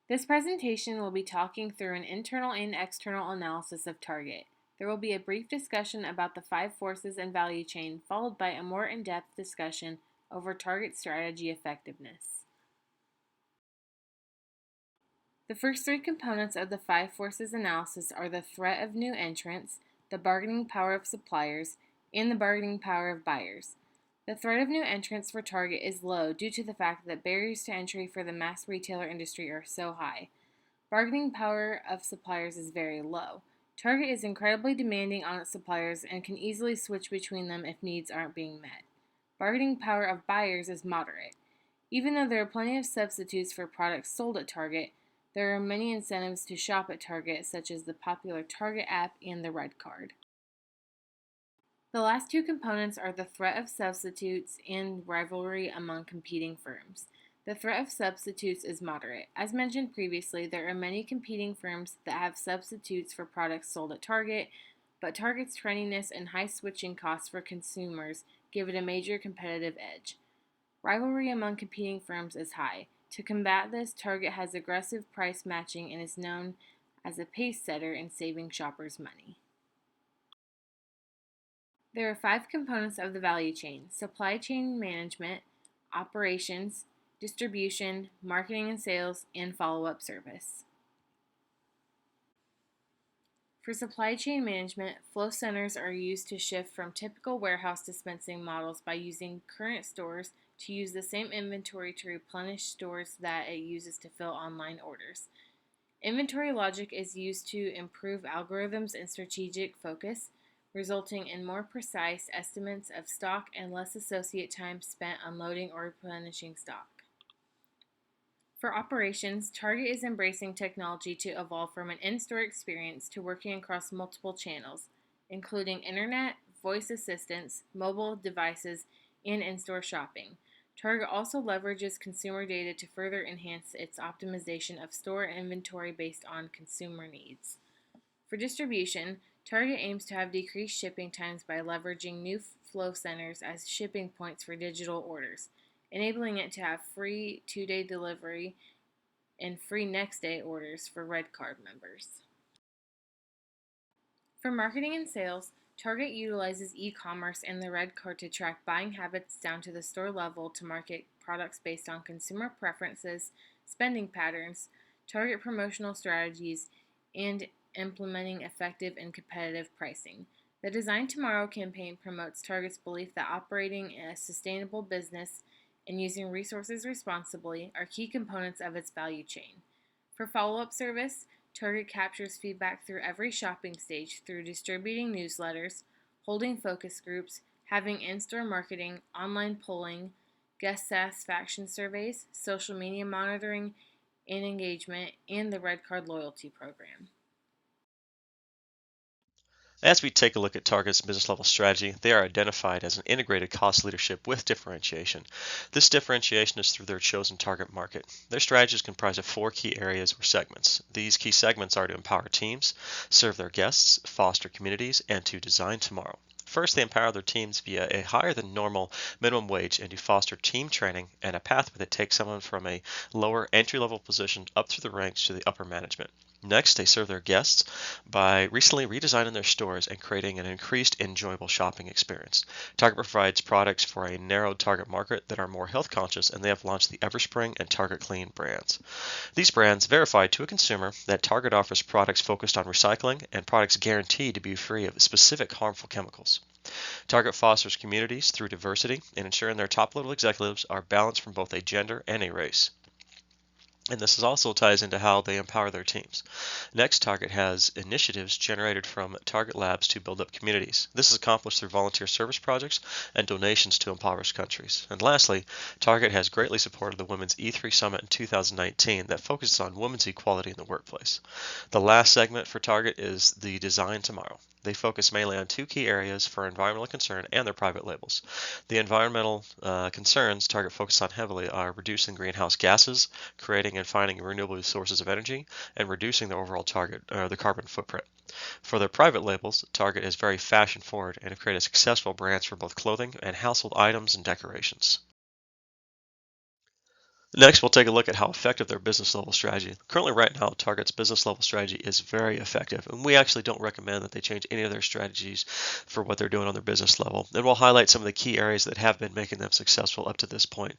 This presentation will be talking through an internal and external analysis of Target. There will be a brief discussion about the 5 forces and value chain, followed by a more in-depth discussion over Target strategy effectiveness. The first 3 components of the 5 forces analysis are the threat of new entrants, the bargaining power of suppliers, and the bargaining power of buyers. The threat of new entrants for Target is low due to the fact that barriers to entry for the mass retailer industry are so high. Bargaining power of suppliers is very low. Target is incredibly demanding on its suppliers and can easily switch between them if needs aren't being met. Bargaining power of buyers is moderate. Even though there are plenty of substitutes for products sold at Target, there are many incentives to shop at Target, such as the popular Target app and the Red Card. The last 2 components are the threat of substitutes and rivalry among competing firms. The threat of substitutes is moderate. As mentioned previously, there are many competing firms that have substitutes for products sold at Target, but Target's trendiness and high switching costs for consumers give it a major competitive edge. Rivalry among competing firms is high. To combat this, Target has aggressive price matching and is known as a pace setter in saving shoppers money. There are 5 components of the value chain: supply chain management, operations, distribution, marketing and sales, and follow-up service. For supply chain management, flow centers are used to shift from typical warehouse dispensing models by using current stores to use the same inventory to replenish stores that it uses to fill online orders. Inventory logic is used to improve algorithms and strategic focus, resulting in more precise estimates of stock and less associate time spent unloading or replenishing stock. For operations, Target is embracing technology to evolve from an in-store experience to working across multiple channels, including internet, voice assistants, mobile devices, and in-store shopping. Target also leverages consumer data to further enhance its optimization of store inventory based on consumer needs. For distribution, Target aims to have decreased shipping times by leveraging new flow centers as shipping points for digital orders, enabling it to have free 2-day delivery and free next day orders for Red Card members. For marketing and sales, Target utilizes e-commerce and the Red Card to track buying habits down to the store level to market products based on consumer preferences, spending patterns, Target promotional strategies, and implementing effective and competitive pricing. The Design Tomorrow campaign promotes Target's belief that operating a sustainable business and using resources responsibly are key components of its value chain. For follow-up service, Target captures feedback through every shopping stage through distributing newsletters, holding focus groups, having in-store marketing, online polling, guest satisfaction surveys, social media monitoring and engagement, and the Red Card loyalty program. As we take a look at Target's business level strategy, they are identified as an integrated cost leadership with differentiation. This differentiation is through their chosen target market. Their strategy is comprised of 4 key areas or segments. These key segments are to empower teams, serve their guests, foster communities, and to design tomorrow. First, they empower their teams via a higher than normal minimum wage and to foster team training and a pathway that takes someone from a lower entry level position up through the ranks to the upper management. Next, they serve their guests by recently redesigning their stores and creating an increased enjoyable shopping experience. Target provides products for a narrowed target market that are more health conscious, and they have launched the Everspring and Target Clean brands. These brands verify to a consumer that Target offers products focused on recycling and products guaranteed to be free of specific harmful chemicals. Target fosters communities through diversity and ensuring their top level executives are balanced from both a gender and a race. And this also ties into how they empower their teams. Next, Target has initiatives generated from Target Labs to build up communities. This is accomplished through volunteer service projects and donations to impoverished countries. And lastly, Target has greatly supported the Women's E3 Summit in 2019 that focuses on women's equality in the workplace. The last segment for Target is the Design Tomorrow. They focus mainly on 2 key areas for environmental concern and their private labels. The environmental concerns Target focuses on heavily are reducing greenhouse gases, creating and finding renewable sources of energy, and reducing the overall the carbon footprint. For their private labels, Target is very fashion forward and have created successful brands for both clothing and household items and decorations. Next, we'll take a look at how effective their business level strategy. Currently, right now, Target's business level strategy is very effective, and we actually don't recommend that they change any of their strategies for what they're doing on their business level. And we'll highlight some of the key areas that have been making them successful up to this point.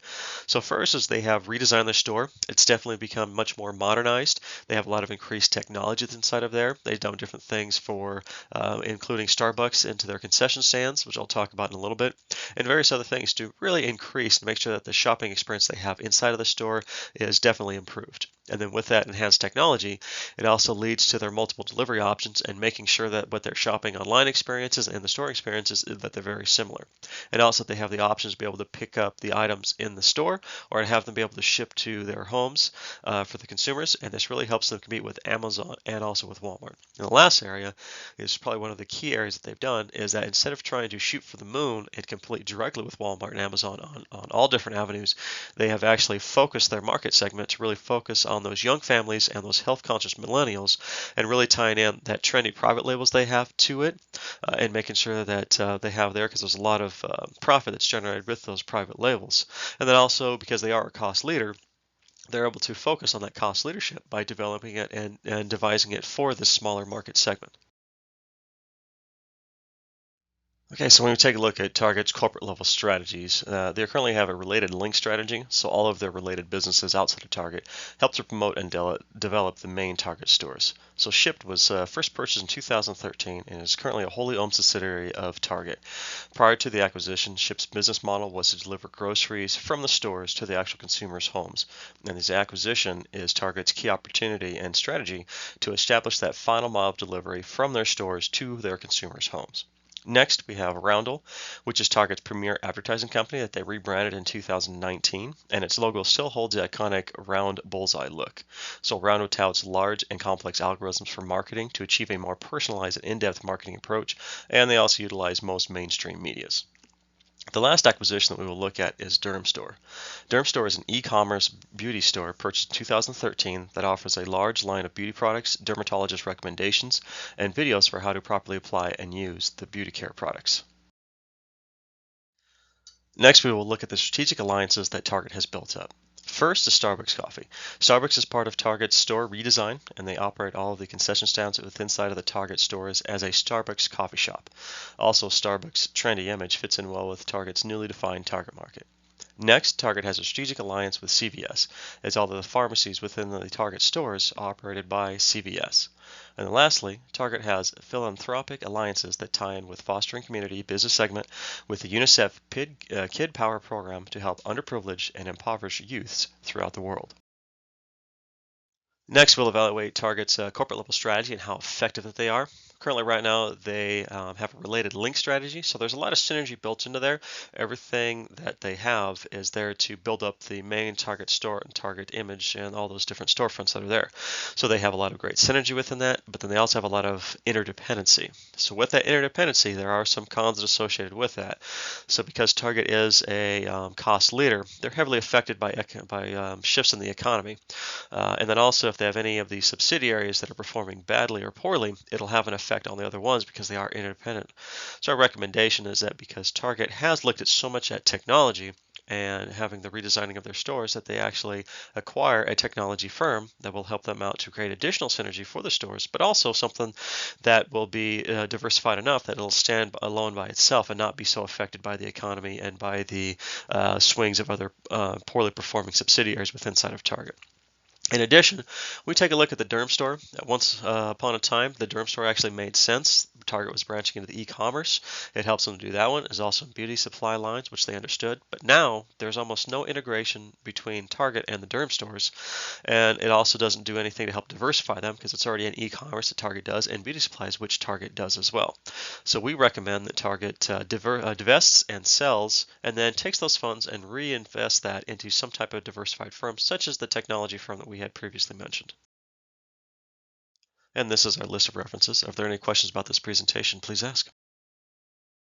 So first is they have redesigned their store. It's definitely become much more modernized. They have a lot of increased technology that's inside of there. They've done different things for including Starbucks into their concession stands, which I'll talk about in a little bit, and various other things to really increase and make sure that the shopping experience they have inside of the store is definitely improved. And then with that enhanced technology, it also leads to their multiple delivery options and making sure that what their shopping online experiences and the store experiences that they're very similar. And also they have the options to be able to pick up the items in the store or to have them be able to ship to their homes for the consumers. And this really helps them compete with Amazon and also with Walmart. And the last area is probably one of the key areas that they've done is that instead of trying to shoot for the moon and compete directly with Walmart and Amazon on all different avenues, they have actually focused their market segment to really focus on those young families and those health conscious millennials and really tying in that trendy private labels they have to it and making sure that they have there because there's a lot of profit that's generated with those private labels. And then also because they are a cost leader, they're able to focus on that cost leadership by developing it and devising it for this smaller market segment. Okay, so when we take a look at Target's corporate level strategies, they currently have a related link strategy, so all of their related businesses outside of Target help to promote and develop the main Target stores. So Shipt was first purchased in 2013 and is currently a wholly owned subsidiary of Target. Prior to the acquisition, Shipt's business model was to deliver groceries from the stores to the actual consumers' homes. And this acquisition is Target's key opportunity and strategy to establish that final mile of delivery from their stores to their consumers' homes. Next, we have Roundel, which is Target's premier advertising company that they rebranded in 2019, and its logo still holds the iconic round bullseye look. So Roundel touts large and complex algorithms for marketing to achieve a more personalized and in-depth marketing approach, and they also utilize most mainstream medias. The last acquisition that we will look at is Dermstore. Dermstore is an e-commerce beauty store purchased in 2013 that offers a large line of beauty products, dermatologist recommendations, and videos for how to properly apply and use the beauty care products. Next, we will look at the strategic alliances that Target has built up. First is Starbucks Coffee. Starbucks is part of Target's store redesign, and they operate all of the concession stands within inside of the Target stores as a Starbucks coffee shop. Also, Starbucks' trendy image fits in well with Target's newly defined target market. Next, Target has a strategic alliance with CVS, as all of the pharmacies within the Target stores are operated by CVS. And then lastly, Target has philanthropic alliances that tie in with fostering community business segment with the UNICEF Kid Power program to help underprivileged and impoverished youths throughout the world. Next, we'll evaluate Target's corporate level strategy and how effective that they are. Currently, right now, they have a related link strategy, so there's a lot of synergy built into there. Everything that they have is there to build up the main Target store and Target image and all those different storefronts that are there. So they have a lot of great synergy within that, but then they also have a lot of interdependency. So with that interdependency, there are some cons associated with that. So because Target is a cost leader, they're heavily affected by shifts in the economy. And then also, if they have any of these subsidiaries that are performing badly or poorly, it'll have an effect on the other ones because they are interdependent. So our recommendation is that because Target has looked at so much at technology and having the redesigning of their stores, that they actually acquire a technology firm that will help them out to create additional synergy for the stores, but also something that will be diversified enough that it'll stand alone by itself and not be so affected by the economy and by the swings of other poorly performing subsidiaries within inside of Target. In addition, we take a look at the Dermstore. Once upon a time, the Dermstore actually made sense. Target was branching into the e-commerce. It helps them to do that one. There's also beauty supply lines, which they understood. But now there's almost no integration between Target and the Dermstores, and it also doesn't do anything to help diversify them because it's already an e-commerce that Target does and beauty supplies, which Target does as well. So we recommend that Target divests and sells, and then takes those funds and reinvest that into some type of diversified firm, such as the technology firm that we had previously mentioned. And this is our list of references. If there are any questions about this presentation, please ask.